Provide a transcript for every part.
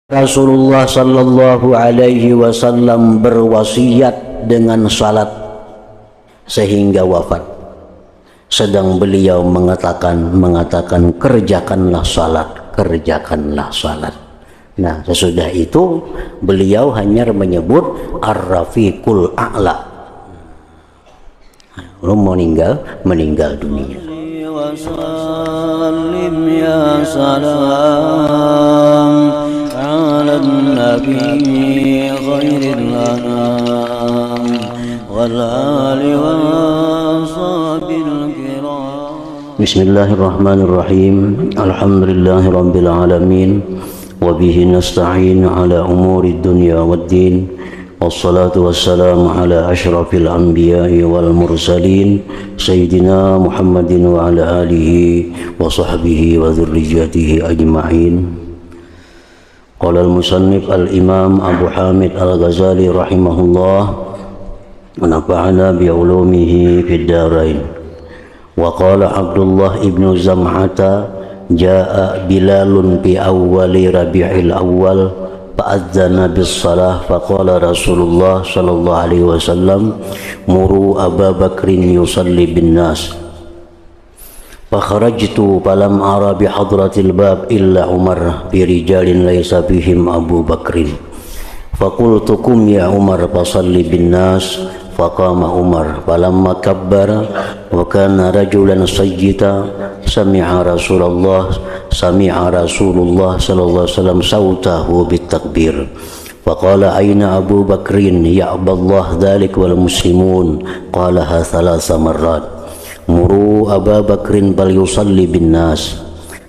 Rasulullah sallallahu alaihi wasallam berwasiat dengan salat sehingga wafat. Sedang beliau mengatakan kerjakanlah salat, kerjakanlah salat. Nah, sesudah itu beliau hanya menyebut Ar-Rafiqul A'la. Belum meninggal dunia. Wasallim ya salam ala nabi khairil anam wal ali washabil kiram. Bismillahirrahmanirrahim. Alhamdulillahi rabbil alamin. Wabihi nasta'in ala umuri dunya waddin. Wassalatu wassalamu ala ashrafil anbiya'i wal mursalin Sayyidina Muhammadin wa ala alihi wa sahbihi wa dhurriyyatihi ajma'in. Qala al-musannif al-imam Abu Hamid al-Ghazali rahimahullah wa nafa'ana bi'ulumihi fid darain. Wa qala Abdullah ibn Zam'ata ja'a Bilalun bi awwali Rabi'il awwal fa'adzana bis-salah faqala Rasulullah sallallahu alaihi wasallam muru Abu Bakrin yusalli bin-nas fakharajtu falam ara bi hadratil bab illa Umar bi rijalin laysa bihim Abu Bakrin faqultu kum ya Umar fasalli bin-nas faqama Umar falamma kabbara wa kana rajulan sayyita sami'a Rasulullah sallallahu alaihi wasallam sautahu bitakbir faqala aina Abu Bakrin ya Abdullah dhalik wal muslimun qalaha thalatha marrat muru Abu Bakrin bal yusalli bin nas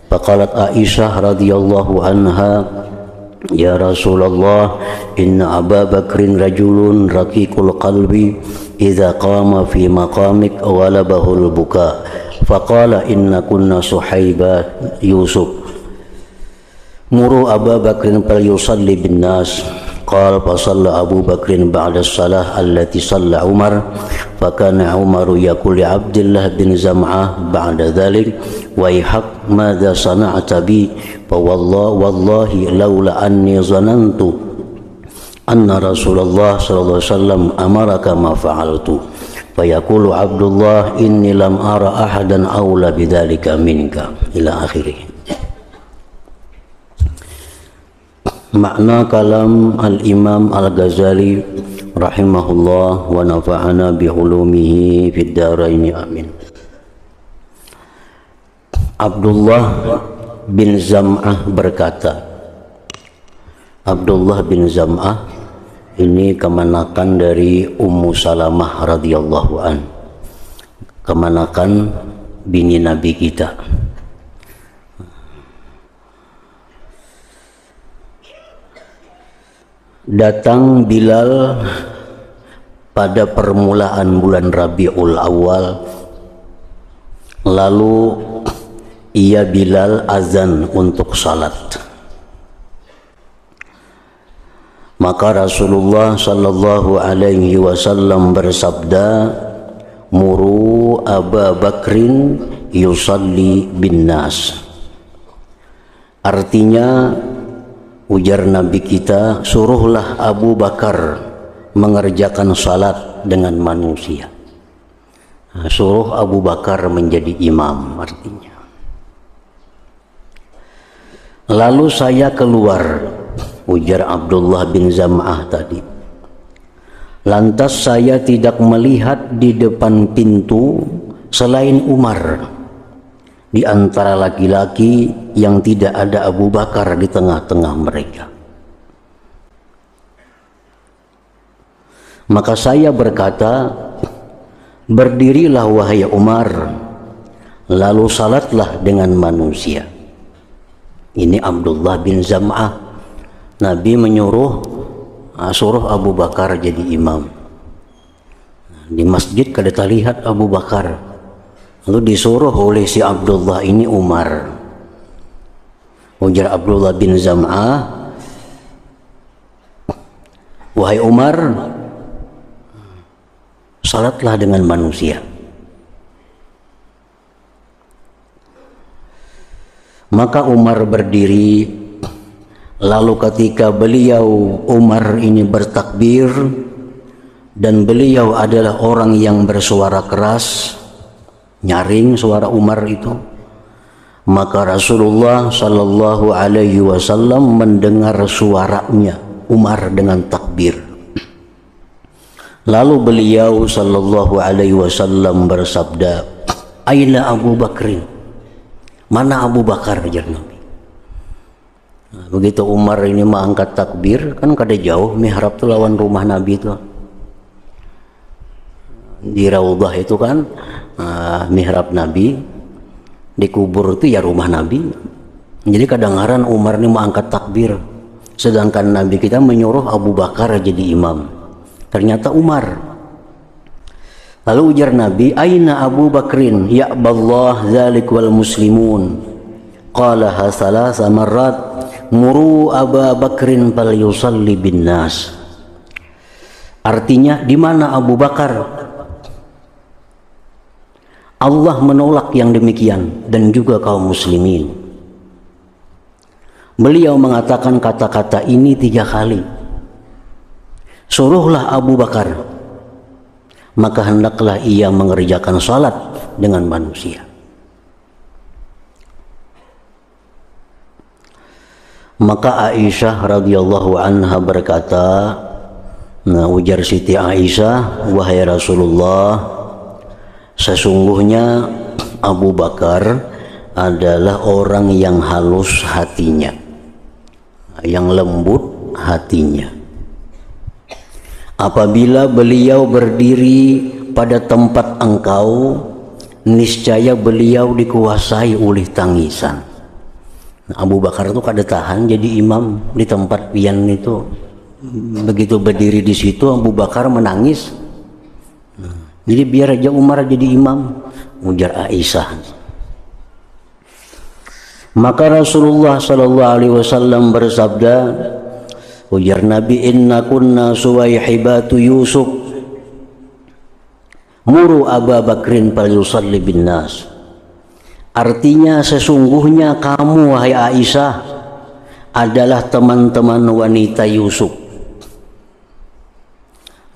faqalat Aisyah radhiyallahu anha ya Rasulullah inna Abu Bakrin rajulun raqiqul qalbi idza qama fi maqamik walabahul buka faqala inna kunna Suhaiba Yusuf muru Abu Bakrin fal yusalli bin nas qala fa shalla Abu Bakrin ba'da as-salah allati shalla Umar fa kana Umar yaqulu li Abdullah bin Zam'ah ba'da dhalik wa ihaq madza sana'ta bi fa wallahi laula anni zanantu anna Rasulullah sallallahu alaihi wasallam amaraka ma fa'altu fayaqulu Abdullah inni lam ara ahadan aula bidzalika minka ila akhirih. Makna kalam al-Imam Al-Ghazali rahimahullah wa nafa'ana bi ulumihi fid dharain amin. Abdullah bin Zam'ah berkata, Abdullah bin Zam'ah ini kemanakan dari Ummu Salamah radhiyallahu an, kemanakan bini Nabi kita. Datang Bilal pada permulaan bulan Rabiul Awal, lalu ia Bilal azan untuk salat. Maka Rasulullah sallallahu alaihi wasallam bersabda, muru Abu Bakrin yusalli bin nas. Artinya, ujar Nabi kita, suruhlah Abu Bakar mengerjakan salat dengan manusia. Suruh Abu Bakar menjadi imam artinya. Lalu saya keluar, ujar Abdullah bin Zam'ah tadi. Lantas saya tidak melihat di depan pintu selain Umar di antara laki-laki yang tidak ada Abu Bakar di tengah-tengah mereka. Maka saya berkata, berdirilah wahai Umar, lalu salatlah dengan manusia. Ini Abdullah bin Zam'ah. Nabi suruh Abu Bakar jadi imam. Di masjid kada terlihat Abu Bakar. Lalu disuruh oleh si Abdullah ini Umar. Ujar Abdullah bin Zam'ah, wahai Umar, salatlah dengan manusia. Maka Umar berdiri Lalu ketika beliau Umar ini bertakbir, dan beliau adalah orang yang bersuara keras, nyaring suara Umar itu, maka Rasulullah Shallallahu Alaihi Wasallam mendengar suaranya Umar dengan takbir. Lalu beliau Shallallahu Alaihi Wasallam bersabda, "Aina Abu Bakrin?" Mana Abu Bakar, ajar Nabi. Nah, begitu Umar ini mengangkat takbir, kan kada jauh mihrab tuh lawan rumah Nabi itu. Di Raudhah itu kan mihrab Nabi, di kubur itu ya rumah Nabi. Jadi kadang-kadang Umar ini mengangkat takbir, sedangkan Nabi kita menyuruh Abu Bakar jadi imam. Ternyata Umar. Lalu ujar Nabi, "Aina Abu Bakrin ya'ballah dzalik wal muslimun?" Qalaha thalatha marrat, "Muru Abu Bakrin fal yusalli bin nas." Artinya, di mana Abu Bakar? Allah menolak yang demikian dan juga kaum muslimin. Beliau mengatakan kata-kata ini 3 kali. Suruhlah Abu Bakar, maka hendaklah ia mengerjakan salat dengan manusia. Maka Aisyah radhiyallahu anha berkata, nah ujar Siti Aisyah, "Wahai Rasulullah, sesungguhnya Abu Bakar adalah orang yang halus hatinya, yang lembut hatinya. Apabila beliau berdiri pada tempat engkau, niscaya beliau dikuasai oleh tangisan." Nah, Abu Bakar itu kada tahan jadi imam di tempat pian itu. Begitu berdiri di situ Abu Bakar menangis. Jadi biar aja Umar jadi imam, ujar Aisyah. Maka Rasulullah Sallallahu Alaihi Wasallam bersabda, ujar Nabi, "Inna kunna suwaihibatu Yusuf, muru Abu Bakrin fal yusalli bin nas." Artinya sesungguhnya kamu wahai Aisyah adalah teman-teman wanita Yusuf.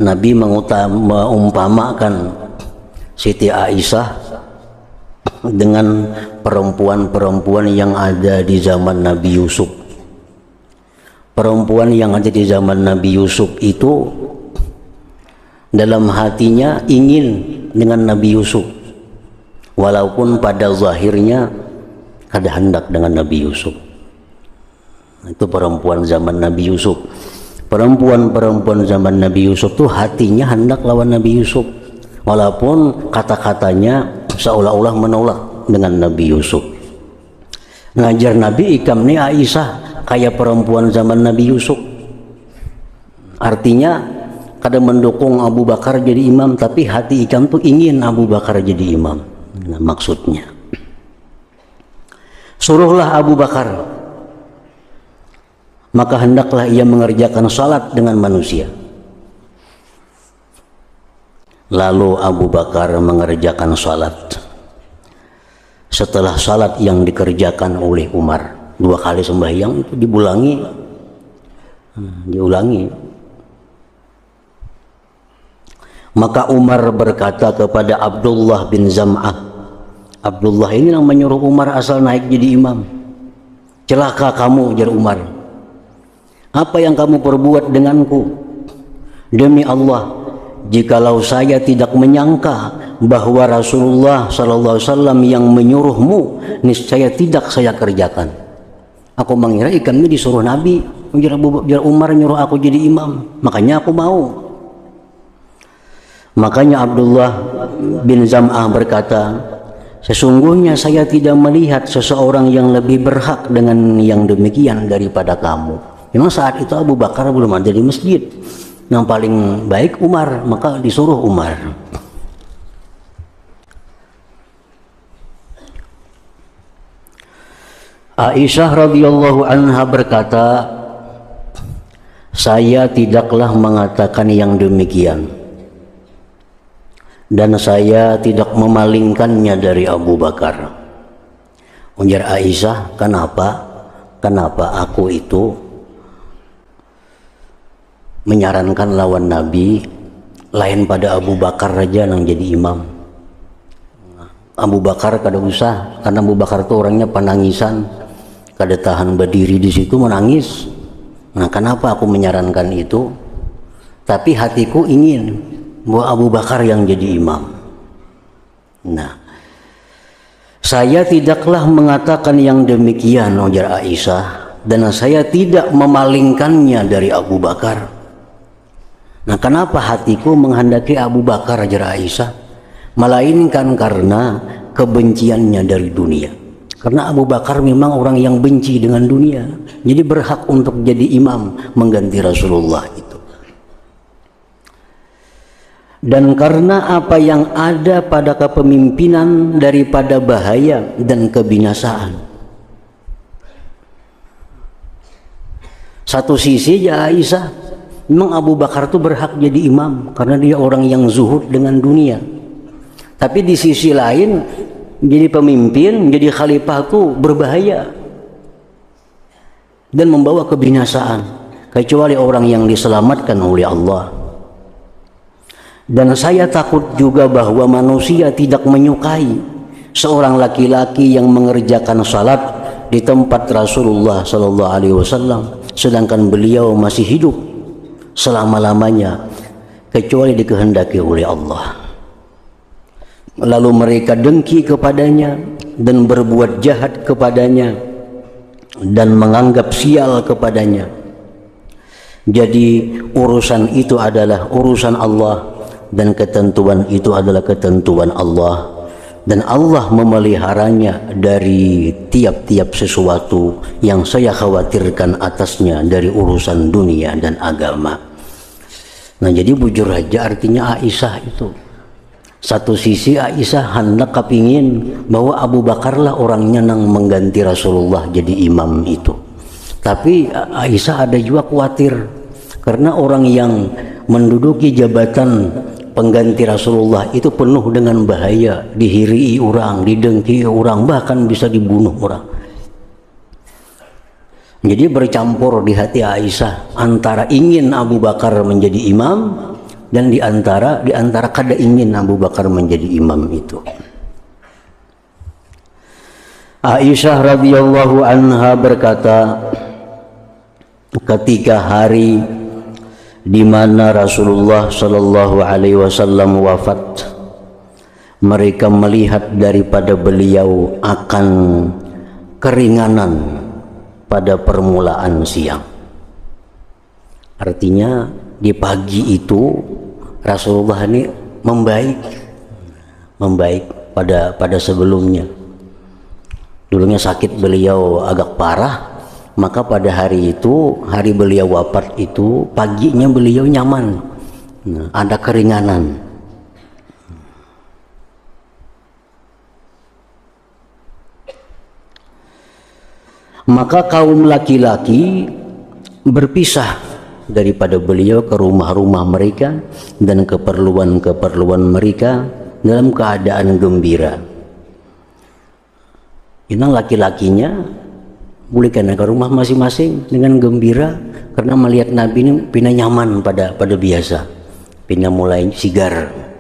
Nabi mengumpamakan Siti Aisyah dengan perempuan-perempuan yang ada di zaman Nabi Yusuf. Perempuan yang ada di zaman Nabi Yusuf itu dalam hatinya ingin dengan Nabi Yusuf, walaupun pada zahirnya kada hendak dengan Nabi Yusuf. Itu perempuan zaman Nabi Yusuf. Perempuan-perempuan zaman Nabi Yusuf tuh hatinya hendak lawan Nabi Yusuf, walaupun kata-katanya seolah-olah menolak dengan Nabi Yusuf. Ngajar Nabi ikam nih Aisyah kayak perempuan zaman Nabi Yusuf. Artinya kada mendukung Abu Bakar jadi imam, tapi hati ikam tuh ingin Abu Bakar jadi imam. Nah, maksudnya suruhlah Abu Bakar, maka hendaklah ia mengerjakan salat dengan manusia. Lalu Abu Bakar mengerjakan salat. Setelah salat yang dikerjakan oleh Umar, 2 kali sembahyang itu diulangi. Maka Umar berkata kepada Abdullah bin Zam'ah, Abdullah ini yang menyuruh Umar asal naik jadi imam. "Celaka kamu," ujar Umar. "Apa yang kamu perbuat denganku? Demi Allah, jikalau saya tidak menyangka bahwa Rasulullah SAW yang menyuruhmu, niscaya tidak saya kerjakan. Aku mengira ikannya disuruh Nabi, biar Umar nyuruh aku jadi imam, makanya aku mau." Makanya Abdullah bin Zam'ah berkata, "Sesungguhnya saya tidak melihat seseorang yang lebih berhak dengan yang demikian daripada kamu." Memang saat itu Abu Bakar belum ada di masjid. Yang paling baik Umar, maka disuruh Umar. Aisyah radhiyallahu anha berkata, "Saya tidaklah mengatakan yang demikian, dan saya tidak memalingkannya dari Abu Bakar." Ujar Aisyah, Kenapa aku itu menyarankan lawan Nabi, lain pada Abu Bakar aja yang jadi imam. Abu Bakar kada usah, karena Abu Bakar itu orangnya penangisan, kada tahan berdiri di situ menangis. Nah, kenapa aku menyarankan itu? Tapi hatiku ingin bahwa Abu Bakar yang jadi imam. Nah, saya tidaklah mengatakan yang demikian, ujar Aisyah, dan saya tidak memalingkannya dari Abu Bakar. Nah, kenapa hatiku menghendaki Abu Bakar, ujar Aisyah? Melainkan karena kebenciannya dari dunia. Karena Abu Bakar memang orang yang benci dengan dunia, jadi berhak untuk jadi imam mengganti Rasulullah itu. Dan karena apa yang ada pada kepemimpinan daripada bahaya dan kebinasaan. Satu sisi ya Aisyah, memang Abu Bakar itu berhak jadi imam karena dia orang yang zuhud dengan dunia. Tapi di sisi lain, jadi pemimpin, jadi khalifah itu berbahaya dan membawa kebinasaan, kecuali orang yang diselamatkan oleh Allah. Dan saya takut juga bahwa manusia tidak menyukai seorang laki-laki yang mengerjakan salat di tempat Rasulullah sallallahu alaihi wasallam sedangkan beliau masih hidup selama-lamanya, kecuali dikehendaki oleh Allah. Lalu mereka dengki kepadanya dan berbuat jahat kepadanya dan menganggap sial kepadanya. Jadi urusan itu adalah urusan Allah, dan ketentuan itu adalah ketentuan Allah, dan Allah memeliharanya dari tiap-tiap sesuatu yang saya khawatirkan atasnya dari urusan dunia dan agama. Nah, jadi bujur aja artinya Aisyah itu, satu sisi Aisyah hendak kepingin bahwa Abu Bakar lah orangnya yang mengganti Rasulullah jadi imam itu. Tapi Aisyah ada juga khawatir karena orang yang menduduki jabatan pengganti Rasulullah itu penuh dengan bahaya, dihirii orang, didengki orang, bahkan bisa dibunuh orang. Jadi bercampur di hati Aisyah antara ingin Abu Bakar menjadi imam dan di antara kada ingin Abu Bakar menjadi imam itu. Aisyah radhiyallahu anha berkata, ketika hari di mana Rasulullah sallallahu alaihi wasallam wafat, mereka melihat daripada beliau akan keringanan pada permulaan siang. Artinya di pagi itu Rasulullah ini membaik pada sebelumnya. Dulunya sakit beliau agak parah, maka pada hari itu, hari beliau wafat itu, paginya beliau nyaman, ada keringanan. Maka kaum laki-laki berpisah daripada beliau ke rumah-rumah mereka dan keperluan-keperluan mereka dalam keadaan gembira. Ini laki-lakinya boleh kena ke rumah masing-masing dengan gembira karena melihat Nabi ini pina nyaman pada biasa, pina mulai sigar.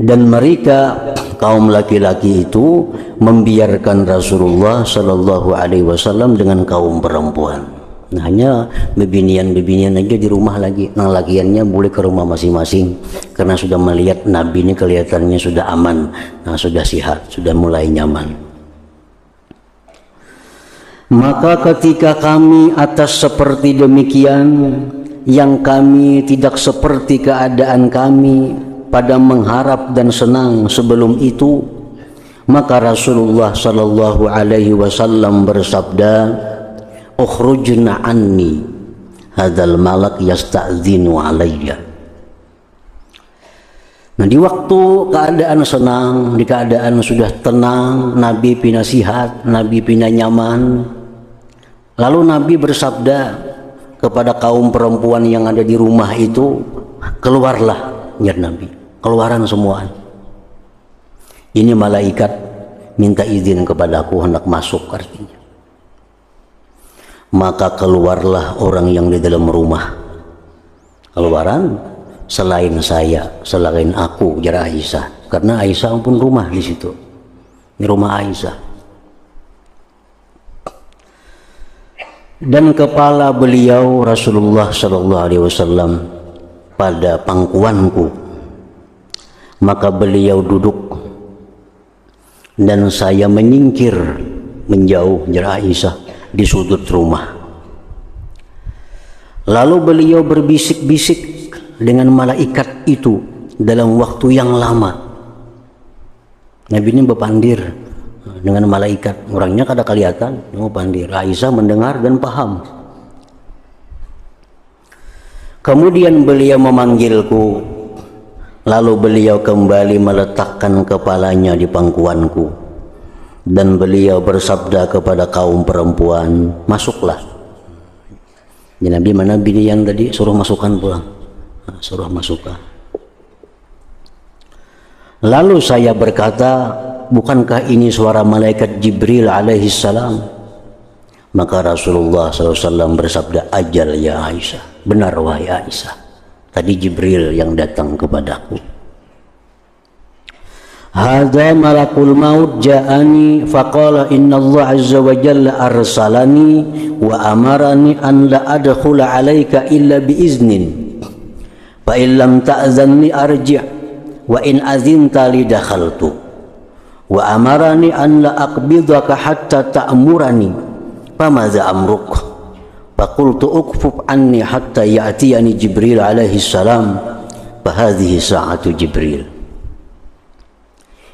Dan mereka kaum laki-laki itu membiarkan Rasulullah sallallahu alaihi wasallam dengan kaum perempuan. Nah, hanya bebinian aja di rumah lagi. Nah, lakiannya boleh ke rumah masing-masing karena sudah melihat Nabi ini kelihatannya sudah aman, nah, sudah sihat, sudah mulai nyaman. Maka ketika kami atas seperti demikian, yang kami tidak seperti keadaan kami pada mengharap dan senang sebelum itu, maka Rasulullah sallallahu alaihi wasallam bersabda, "Ukhrujna anni hadzal malak yasta'dzinu alayya." Nah, di waktu keadaan senang, di keadaan sudah tenang, Nabi pina sihat, Nabi pina nyaman. Lalu Nabi bersabda kepada kaum perempuan yang ada di rumah itu, "Keluarlah," ya Nabi, "keluaran semua. Ini malaikat minta izin kepadaku hendak masuk," artinya. maka keluarlah orang yang di dalam rumah. Keluaran selain saya, selain aku, ujar Aisyah. Karena Aisyah pun rumah di situ. Ini rumah Aisyah. Dan kepala beliau Rasulullah sallallahu alaihi wasallam pada pangkuanku. Maka beliau duduk dan saya menyingkir menjauh, ujar Aisyah, di sudut rumah. Lalu beliau berbisik-bisik dengan malaikat itu dalam waktu yang lama. Nabi ini berpandir dengan malaikat, orangnya kada kelihatan, mau pandir. Aisyah mendengar dan paham. Kemudian beliau memanggilku, lalu beliau kembali meletakkan kepalanya di pangkuanku. Dan beliau bersabda kepada kaum perempuan, masuklah. Ya, Nabi mana bini yang tadi suruh masukkan pulang, suruh masukkan. Lalu saya berkata, bukankah ini suara malaikat Jibril alaihi salam? Maka Rasulullah SAW bersabda, ajal ya Aisyah, benar wahai Aisyah, tadi Jibril yang datang kepadaku. Hadza malakul maut ja'ani faqala inna Allah azza wa jalla arsalani wa amarani an la adkhula alayka illa bi iznin fa in lam ta'zanni arji' wa in azinta li dakhaltu wa amarani an la aqbidaka hatta ta'murani famadza amruk faqultu ukfuf anni hatta ya'tiyani Jibril alaihi salam fa hadhihi sa'atu Jibril.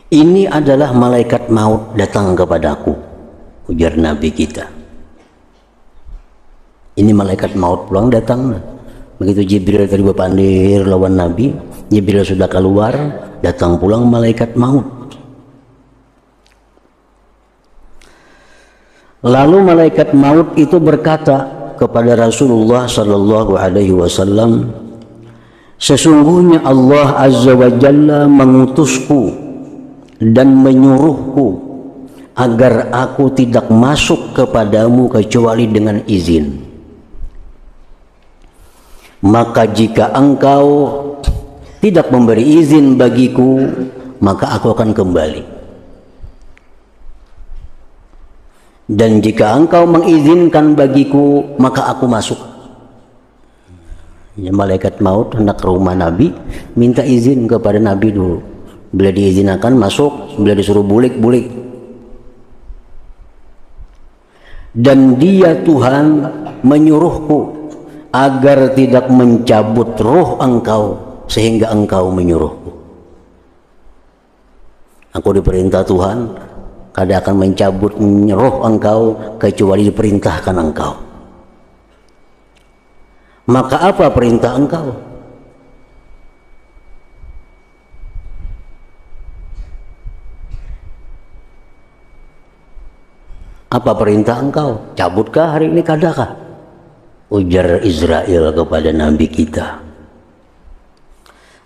Ini adalah malaikat maut datang kepadaku, ujar Nabi kita. Ini malaikat maut pulang datang. Begitu Jibril tadi berpandir lawan Nabi, Jibril sudah keluar, datang pulang malaikat maut. Lalu malaikat maut itu berkata kepada Rasulullah sallallahu alaihi wasallam, sesungguhnya Allah azza wa jalla mengutusku dan menyuruhku agar aku tidak masuk kepadamu kecuali dengan izin. Maka jika engkau tidak memberi izin bagiku, maka aku akan kembali. Dan jika engkau mengizinkan bagiku, maka aku masuk. Ya, malaikat maut hendak ke rumah Nabi, minta izin kepada Nabi dulu. Bila diizinkan masuk, bila disuruh bulik-bulik. Dan dia Tuhan menyuruhku agar tidak mencabut roh engkau sehingga engkau menyuruhku. Aku diperintah Tuhan, kada akan mencabut roh engkau kecuali diperintahkan engkau. Maka apa perintah engkau? Apa perintah engkau? Cabutkah hari ini kadakah? Ujar Israel kepada Nabi kita.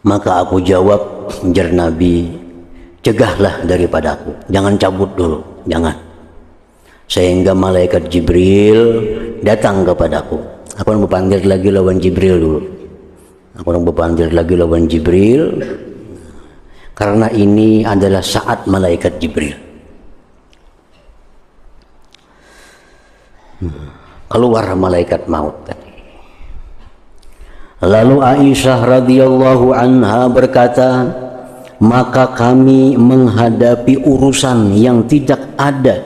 Maka aku jawab, ujar Nabi, cegahlah daripadaku, jangan cabut dulu, jangan. Sehingga malaikat Jibril datang kepadaku. Aku nak berpanggil lagi lawan Jibril dulu. Aku nak berpanggil lagi lawan Jibril, karena ini adalah saat malaikat Jibril. Keluar malaikat maut tadi. Lalu Aisyah radhiyallahu anha berkata, maka kami menghadapi urusan yang tidak ada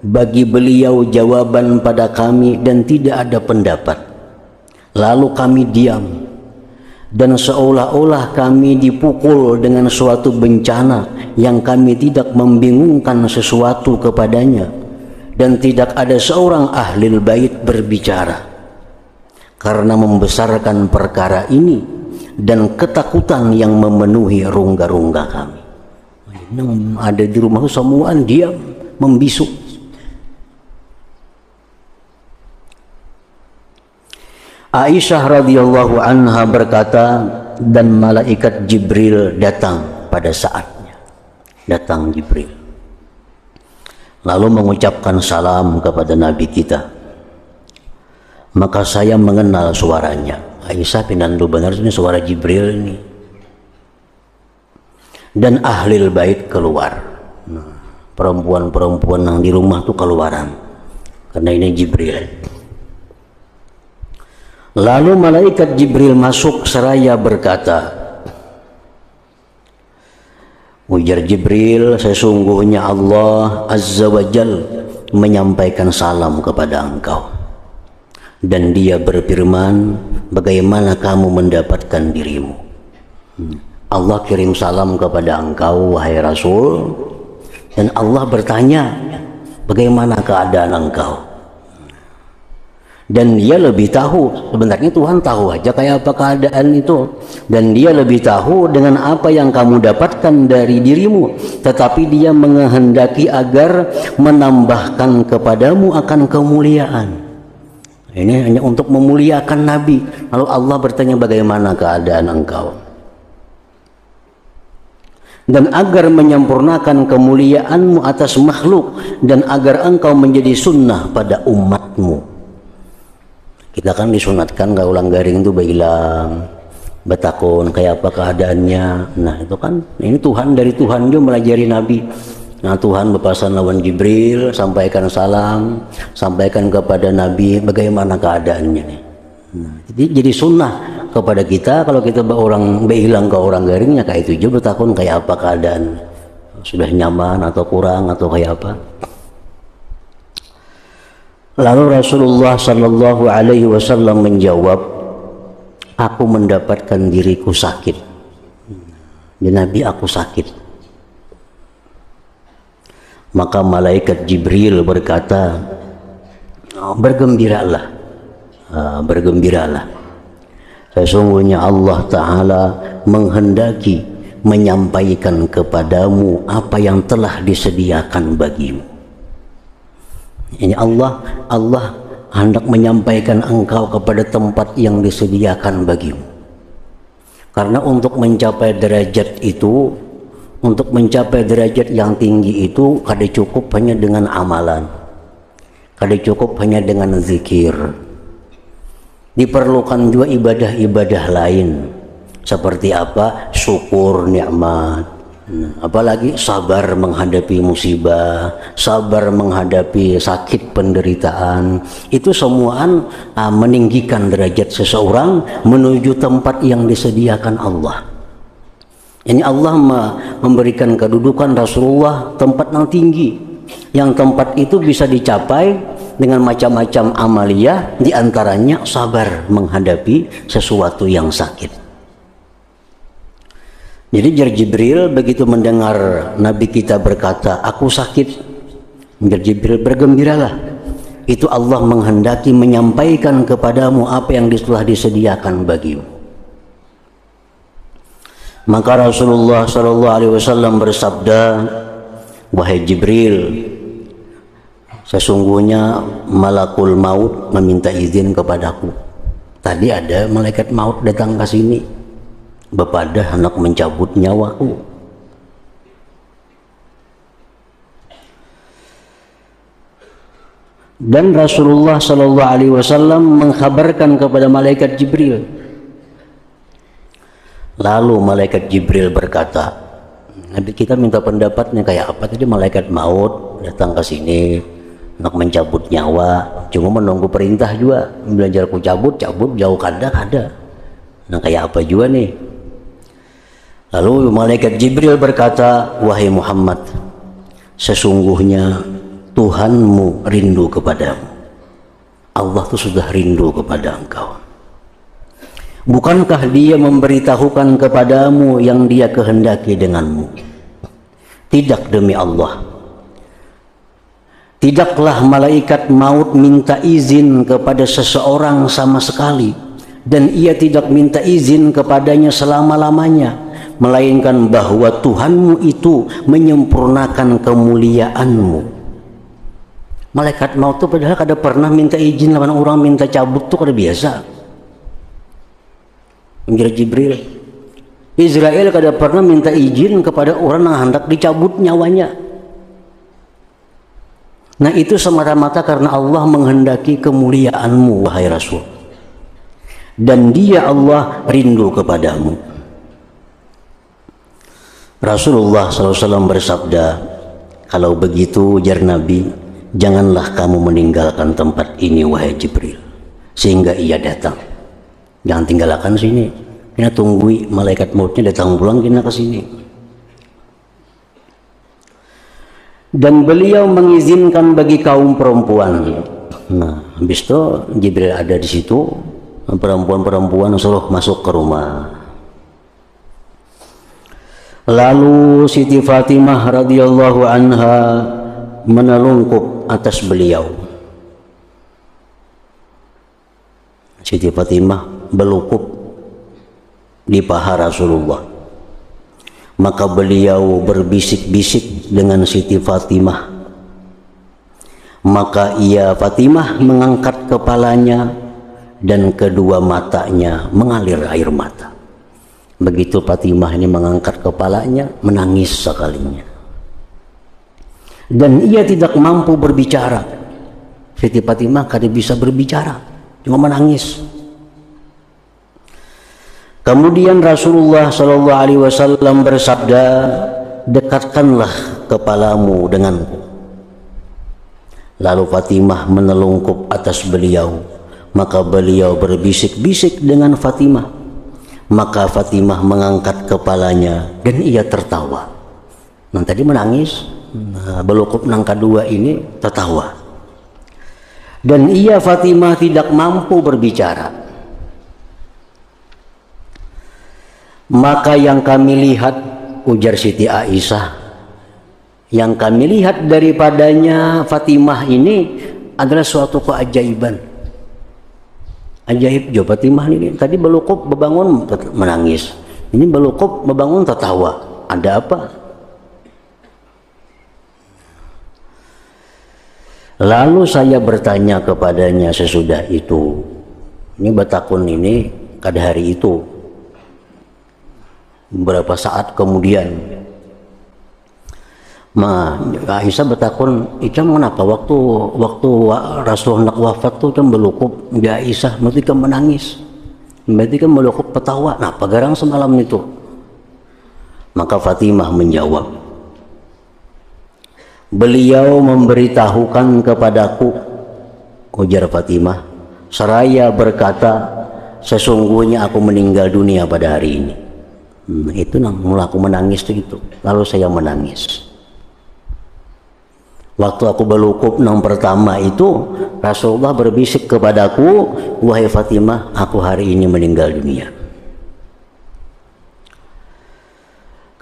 bagi beliau jawaban pada kami dan tidak ada pendapat. Lalu kami diam dan seolah-olah kami dipukul dengan suatu bencana yang kami tidak membingungkan sesuatu kepadanya. Dan tidak ada seorang ahlil bait berbicara karena membesarkan perkara ini dan ketakutan yang memenuhi rongga-rongga kami. Ada di rumah semua diam, membisu. Aisyah radhiyallahu anha berkata, dan malaikat Jibril datang pada saatnya. Datang Jibril. Lalu mengucapkan salam kepada Nabi kita. Maka saya mengenal suaranya. Aisyah pinandu benar ini suara Jibril ini. Dan ahlil bait keluar. Perempuan-perempuan yang di rumah tuh keluaran. Karena ini Jibril. Lalu malaikat Jibril masuk seraya berkata, ujar Jibril, sesungguhnya Allah Azza wa Jal menyampaikan salam kepada engkau. Dan dia berfirman, bagaimana kamu mendapatkan dirimu? Allah kirim salam kepada engkau, wahai Rasul. Dan Allah bertanya, bagaimana keadaan engkau? Dan dia lebih tahu, sebenarnya Tuhan tahu aja kayak apa keadaan itu, dan dia lebih tahu dengan apa yang kamu dapatkan dari dirimu, tetapi dia menghendaki agar menambahkan kepadamu akan kemuliaan. Ini hanya untuk memuliakan Nabi. Lalu Allah bertanya, bagaimana keadaan engkau? Dan agar menyempurnakan kemuliaanmu atas makhluk, dan agar engkau menjadi sunnah pada umatmu. Kita kan disunatkan gak ulang garing itu bilang betakun kayak apa keadaannya. Nah itu kan ini Tuhan dari Tuhan juga melajari Nabi. Nah Tuhan berpesan lawan Jibril, sampaikan salam, sampaikan kepada Nabi bagaimana keadaannya nih. Nah, jadi sunnah kepada kita kalau kita orang bilang ke orang garingnya kayak itu juga betakun kayak apa keadaan, sudah nyaman atau kurang atau kayak apa. Lalu Rasulullah Sallallahu Alaihi Wasallam menjawab, aku mendapatkan diriku sakit. Ya Nabi, aku sakit. Maka malaikat Jibril berkata, bergembiralah, bergembiralah. Sesungguhnya Allah Ta'ala menghendaki menyampaikan kepadamu apa yang telah disediakan bagimu. Ini Allah hendak menyampaikan engkau kepada tempat yang disediakan bagimu. Karena untuk mencapai derajat itu, untuk mencapai derajat yang tinggi itu, kada cukup hanya dengan amalan, kada cukup hanya dengan zikir. Diperlukan juga ibadah-ibadah lain. Seperti apa? Syukur nikmat. Apalagi sabar menghadapi musibah, sabar menghadapi sakit penderitaan. Itu semuaan meninggikan derajat seseorang menuju tempat yang disediakan Allah. Ini Allah memberikan kedudukan Rasulullah tempat yang tinggi, yang tempat itu bisa dicapai dengan macam-macam amaliyah, diantaranya sabar menghadapi sesuatu yang sakit. Jadi Jibril begitu mendengar Nabi kita berkata, aku sakit, Jibril bergembiralah. Itu Allah menghendaki menyampaikan kepadamu apa yang telah disediakan bagimu. Maka Rasulullah Sallallahu Alaihi Wasallam bersabda, wahai Jibril, sesungguhnya malakul maut meminta izin kepadaku. Tadi ada malaikat maut datang ke sini, bepada hendak mencabut nyawaku. Dan Rasulullah Sallallahu Alaihi Wasallam mengkhabarkan kepada malaikat Jibril. Lalu malaikat Jibril berkata, Nabi kita minta pendapatnya kayak apa tadi, malaikat maut datang ke sini hendak mencabut nyawa, cuma menunggu perintah juga, belajar ku cabut jauh kada. Nah kayak apa juga nih? Lalu malaikat Jibril berkata, wahai Muhammad, sesungguhnya Tuhanmu rindu kepadamu. Allah itu sudah rindu kepada engkau. Bukankah dia memberitahukan kepadamu yang dia kehendaki denganmu? Tidak demi Allah. Tidaklah malaikat maut minta izin kepada seseorang sama sekali, dan ia tidak minta izin kepadanya selama-lamanya, melainkan bahwa Tuhanmu itu menyempurnakan kemuliaanmu. Malaikat maut itu padahal kada pernah minta izin lawan orang minta cabut tuh kada biasa. Menjadi Jibril, Israel kada pernah minta izin kepada orang yang hendak dicabut nyawanya. Nah itu semata-mata karena Allah menghendaki kemuliaanmu wahai Rasul, dan dia Allah rindu kepadamu. Rasulullah SAW bersabda, kalau begitu ujar Nabi, janganlah kamu meninggalkan tempat ini wahai Jibril, sehingga ia datang. Jangan tinggalkan sini, kita tunggui malaikat mautnya datang pulang kita ke sini. Dan beliau mengizinkan bagi kaum perempuan. Nah, habis itu Jibril ada di situ, perempuan-perempuan suruh masuk ke rumah. Lalu Siti Fatimah radhiyallahu anha menelungkup atas beliau. Siti Fatimah belukup di paha Rasulullah. Maka beliau berbisik-bisik dengan Siti Fatimah. Maka ia Fatimah mengangkat kepalanya dan kedua matanya mengalir air mata. Begitu Fatimah ini mengangkat kepalanya, menangis sekalinya. Dan ia tidak mampu berbicara. Siti Fatimah kada bisa berbicara, cuma menangis. Kemudian Rasulullah SAW bersabda, dekatkanlah kepalamu denganku. Lalu Fatimah menelungkup atas beliau, maka beliau berbisik-bisik dengan Fatimah. Maka Fatimah mengangkat kepalanya dan ia tertawa. Nah, tadi menangis, belukup nang kedua ini tertawa. Dan ia Fatimah tidak mampu berbicara. Maka yang kami lihat, ujar Siti Aisyah, yang kami lihat daripadanya Fatimah ini adalah suatu keajaiban. Ajaib jo Fatimah ini. Tadi belukup bebangun menangis, ini belukup bebangun tertawa. Ada apa? Lalu saya bertanya kepadanya sesudah itu, ini batakun ini kada hari itu, beberapa saat kemudian, Aisyah bertakun, "Icam kenapa waktu Rasul hendak wafat tuh cam belukup?" Ya Aisyah, berarti kan menangis, berarti kan belukup petawa. Napa garang semalam itu? Maka Fatimah menjawab, beliau memberitahukan kepadaku, ujar Fatimah, seraya berkata, sesungguhnya aku meninggal dunia pada hari ini. Itu mula aku menangis itu. Lalu saya menangis. Waktu aku belukup nang pertama itu, Rasulullah berbisik kepadaku, wahai Fatimah, aku hari ini meninggal dunia.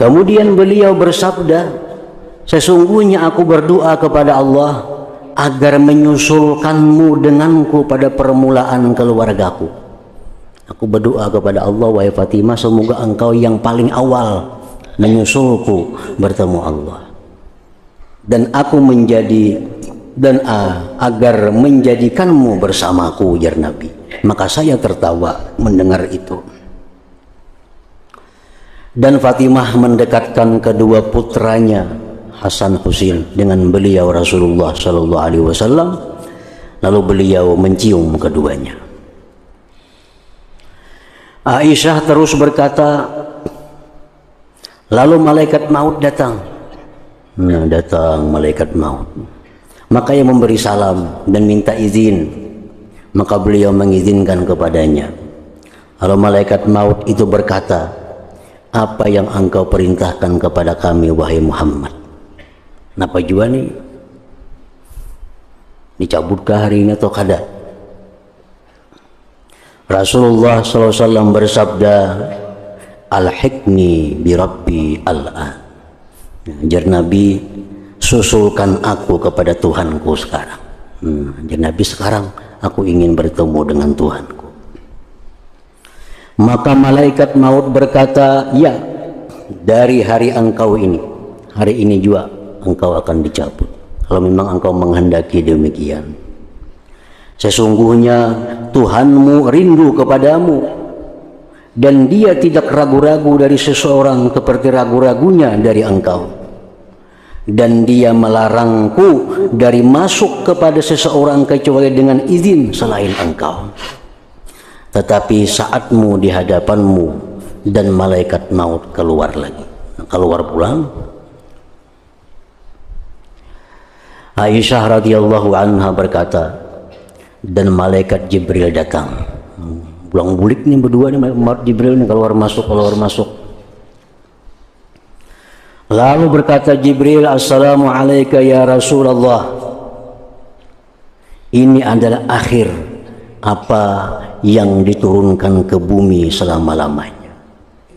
Kemudian beliau bersabda, sesungguhnya aku berdoa kepada Allah agar menyusulkanmu denganku pada permulaan keluargaku. Aku berdoa kepada Allah, wahai Fatimah, semoga engkau yang paling awal menyusulku bertemu Allah. Dan aku agar menjadikanmu bersamaku, ujar Nabi. Maka saya tertawa mendengar itu. Dan Fatimah mendekatkan kedua putranya Hasan Husain dengan beliau Rasulullah SAW. Lalu beliau mencium keduanya. Aisyah terus berkata, lalu malaikat maut datang. Nah, datang malaikat maut. Maka ia memberi salam dan minta izin. Maka beliau mengizinkan kepadanya. Lalu malaikat maut itu berkata, apa yang engkau perintahkan kepada kami, wahai Muhammad? Napa jua nih? Dicabutkah hari ini atau kada? Rasulullah SAW bersabda, al-hikni bi Rabbi al-an. Ajar Nabi, susulkan aku kepada Tuhanku sekarang. Ajar Nabi, sekarang aku ingin bertemu dengan Tuhanku. Maka malaikat maut berkata, ya, dari hari engkau ini, hari ini juga engkau akan dicabut, kalau memang engkau menghendaki demikian. Sesungguhnya Tuhanmu rindu kepadamu, dan dia tidak ragu-ragu dari seseorang seperti ragu-ragunya dari engkau. dan dia melarangku dari masuk kepada seseorang kecuali dengan izin selain engkau. Tetapi saatmu di hadapanmu dan malaikat maut keluar lagi. Keluar pulang. Aisyah radhiyallahu anha berkata, dan malaikat Jibril datang. Pulang bulik nih berdua nih, Jibril nih keluar masuk. Lalu berkata Jibril, "Assalamu alayka ya Rasulullah." Ini adalah akhir apa yang diturunkan ke bumi selama-lamanya.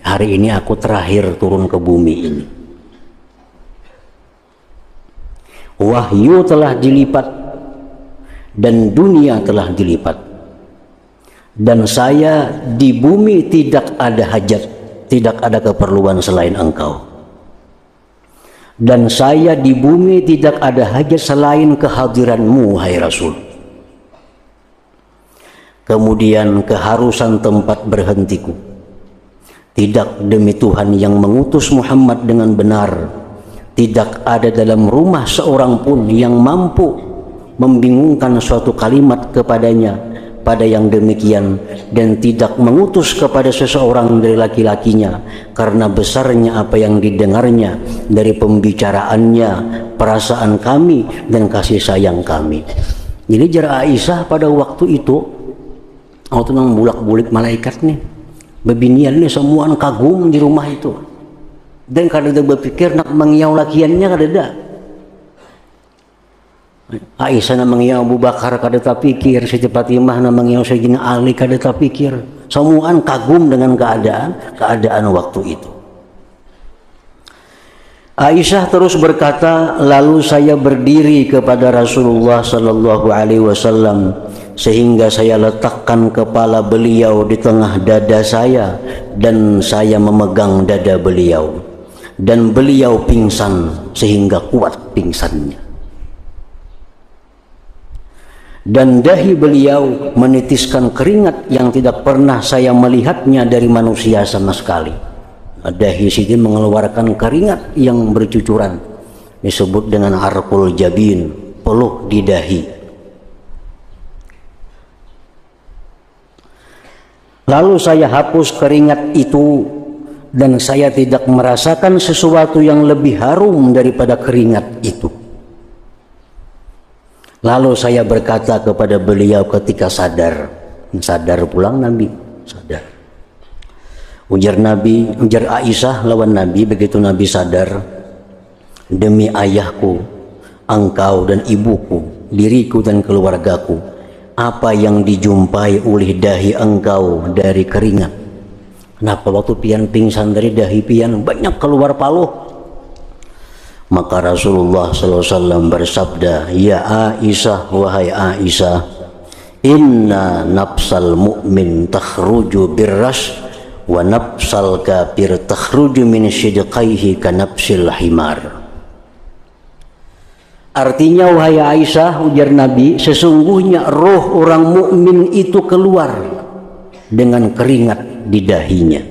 Hari ini aku terakhir turun ke bumi ini. Wahyu telah dilipat dan dunia telah dilipat. Dan saya di bumi tidak ada hajat, tidak ada keperluan selain engkau. Dan saya di bumi tidak ada hajat selain kehadiranmu, hai Rasul. Kemudian keharusan tempat berhentiku. Tidak demi Tuhan yang mengutus Muhammad dengan benar, tidak ada dalam rumah seorang pun yang mampu membingungkan suatu kalimat kepadanya pada yang demikian, dan tidak mengutus kepada seseorang dari laki-lakinya karena besarnya apa yang didengarnya dari pembicaraannya, perasaan kami dan kasih sayang kami. Jadi jar Aisyah pada waktu itu waktu nang bulak-bulik malaikat nih, bebinian nih semua kagum di rumah itu, dan kadang berpikir nak mengiau lakiannya kadang. Aisyah na mengiau Abu Bakar kada terpikir, Siti Fatimah na mengiau Sayyidina Ali kada terpikir. Semuaan kagum dengan keadaan waktu itu. Aisyah terus berkata, lalu saya berdiri kepada Rasulullah sallallahu alaihi wasallam sehingga saya letakkan kepala beliau di tengah dada saya dan saya memegang dada beliau, dan beliau pingsan sehingga kuat pingsannya. Dan dahi beliau menitiskan keringat yang tidak pernah saya melihatnya dari manusia sama sekali. Dahi sini mengeluarkan keringat yang bercucuran, disebut dengan arqul jabin, peluk di dahi. Lalu saya hapus keringat itu dan saya tidak merasakan sesuatu yang lebih harum daripada keringat itu. Lalu saya berkata kepada beliau ketika sadar pulang Nabi, sadar. Ujar Aisyah lawan Nabi begitu Nabi sadar, demi ayahku, engkau dan ibuku, diriku dan keluargaku, apa yang dijumpai oleh dahi engkau dari keringat? Kenapa waktu pian pingsan dari dahi pian banyak keluar paluh? Maka Rasulullah SAW bersabda, ya Aisyah, wahai Aisyah, inna nafsal mu'min takhruju birras wa nafsal kafir takhruju min shidqaihi ka nafsil himar. Artinya wahai Aisyah, ujar Nabi, sesungguhnya roh orang mukmin itu keluar dengan keringat di dahinya.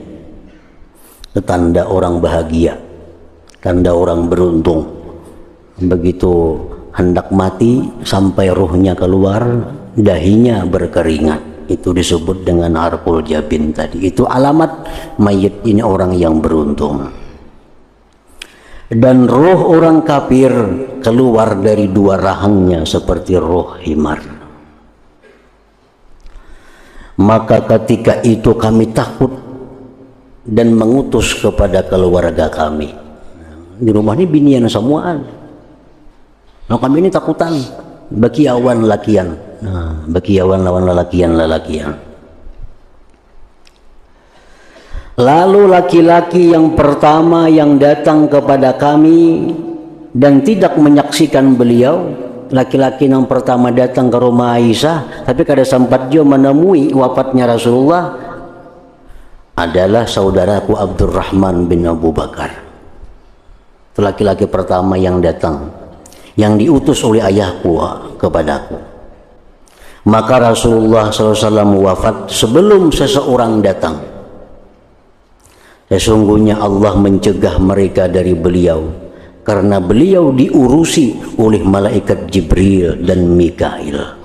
Tanda orang bahagia, tanda orang beruntung. Begitu hendak mati sampai ruhnya keluar, dahinya berkeringat. Itu disebut dengan arqul jabin tadi. Itu alamat mayit ini orang yang beruntung. Dan roh orang kafir keluar dari dua rahangnya seperti roh himar. Maka ketika itu kami takut dan mengutus kepada keluarga kami. Di rumah ini binian semuaan. Nah, kami ini takutan bakiawan lakian. Nah, bakiawan lawan lalakian. Lalu laki-laki yang pertama yang datang kepada kami dan tidak menyaksikan beliau, laki-laki yang pertama datang ke rumah Aisyah tapi kada sempat dia menemui wafatnya Rasulullah, adalah saudaraku Abdurrahman bin Abu Bakar. Itu laki-laki pertama yang datang, yang diutus oleh ayahku kepadaku. Maka Rasulullah SAW wafat sebelum seseorang datang. Sesungguhnya Allah mencegah mereka dari beliau, karena beliau diurusi oleh malaikat Jibril dan Mikail.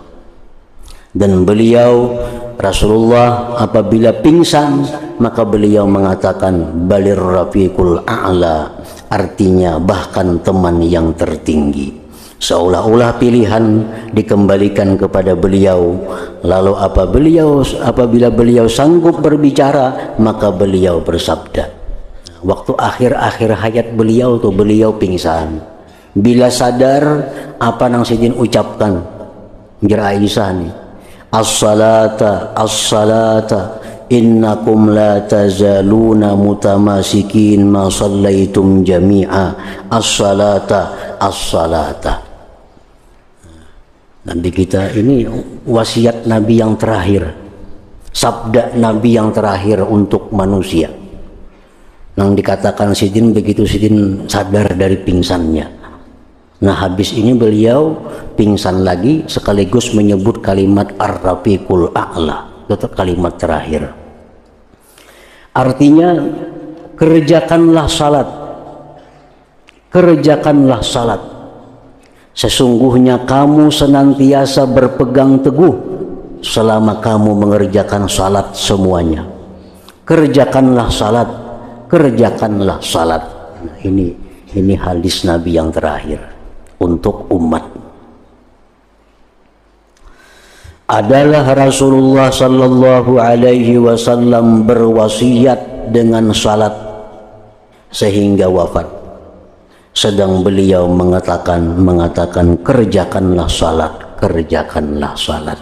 Dan beliau Rasulullah apabila pingsan maka beliau mengatakan balir rafiqul a'la, artinya bahkan teman yang tertinggi. Seolah-olah pilihan dikembalikan kepada beliau. Lalu apabila beliau sanggup berbicara maka beliau bersabda. Waktu akhir-akhir hayat beliau tuh beliau pingsan. Bila sadar apa nang sidin ucapkan Jira Aisyah nih, as-salata as-salata innakum la tazaluna mutamasikin ma sallaitum jami'a as-salata as-salata. Nanti kita ini wasiat Nabi yang terakhir, sabda Nabi yang terakhir untuk manusia. Nang dikatakan sidin begitu sidin sadar dari pingsannya. Nah habis ini beliau pingsan lagi sekaligus menyebut kalimat ar-rafiqul a'la, itu kalimat terakhir. Artinya kerjakanlah salat, kerjakanlah salat. Sesungguhnya kamu senantiasa berpegang teguh selama kamu mengerjakan salat semuanya. Kerjakanlah salat, kerjakanlah salat. Nah, ini hadis Nabi yang terakhir untuk umat. Adalah Rasulullah sallallahu alaihi wasallam berwasiat dengan salat sehingga wafat. Sedang beliau mengatakan kerjakanlah salat, kerjakanlah salat.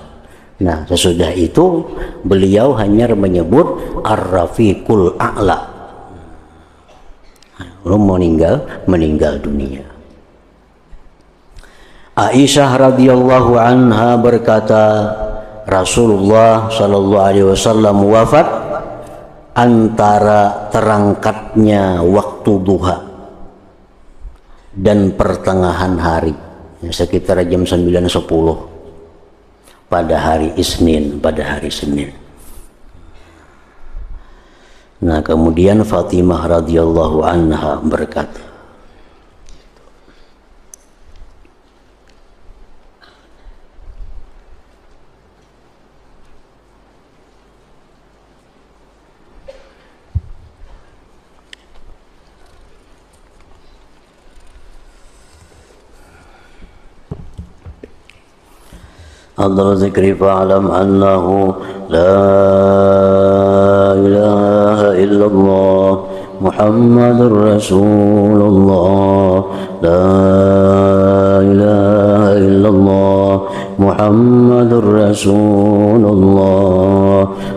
Nah, sesudah itu beliau hanya menyebut ar-rafiqul a'la. Meninggal dunia. Aisyah radhiyallahu anha berkata, Rasulullah sallallahu alaihi wasallam wafat antara terangkatnya waktu duha dan pertengahan hari, sekitar jam 9.10 pada hari Isnin, Nah, kemudian Fatimah radhiyallahu anha berkata, Adal zikri fa'alam annahu la ilaha illallah Muhammadur Rasulullah, la ilaha illallah Muhammadur Rasulullah,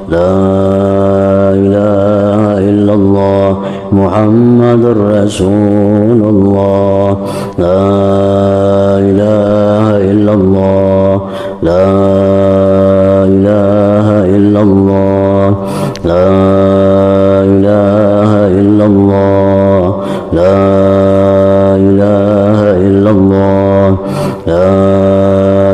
la ilaha illallah Muhammadur Rasulullah, la ilaha illallah, la ilaha illallah, la ilaha illallah, la ilaha illallah, la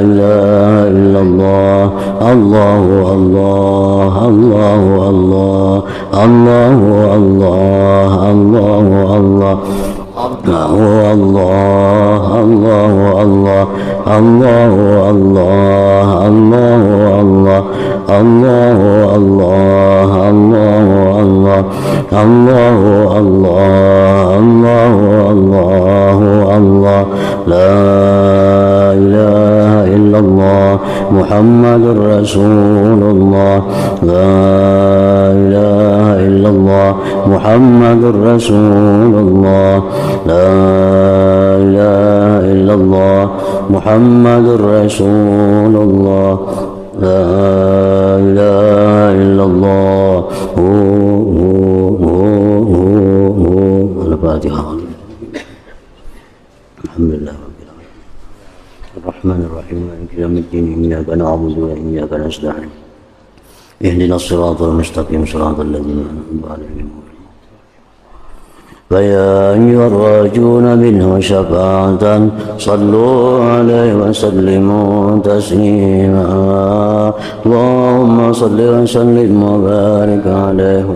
ilaha illallah, Allahu Allah, Allahu Allah, Allahu Allah, Allahu Allah, Allahu Allah, Allahu Allah, Allahu Allah, Allahu Allah, Allahu Allah, Allahu Allah, Allahu Allah, Allahu Allahu Allah, la ilaha illallah Muhammadur Rasulullah, la ilaha illallah Muhammadur Rasulullah, la ilaha illallah Muhammadur Rasulullah, la ilaha illallah. Al-Fatihah. Alhamdulillah rabbil alamin. Ar-Rahmanir Rahim. Maliki yaumiddin. Iyyaka na'budu wa iyyaka nasta'in. Ihdinas siratal mustaqim. Siratal ladzina an'amta 'alaihim. فيا أيها الراجون منه شفاعة صلوا عليه وسلموا تسليما اللهم صل وسلم وبارك عليه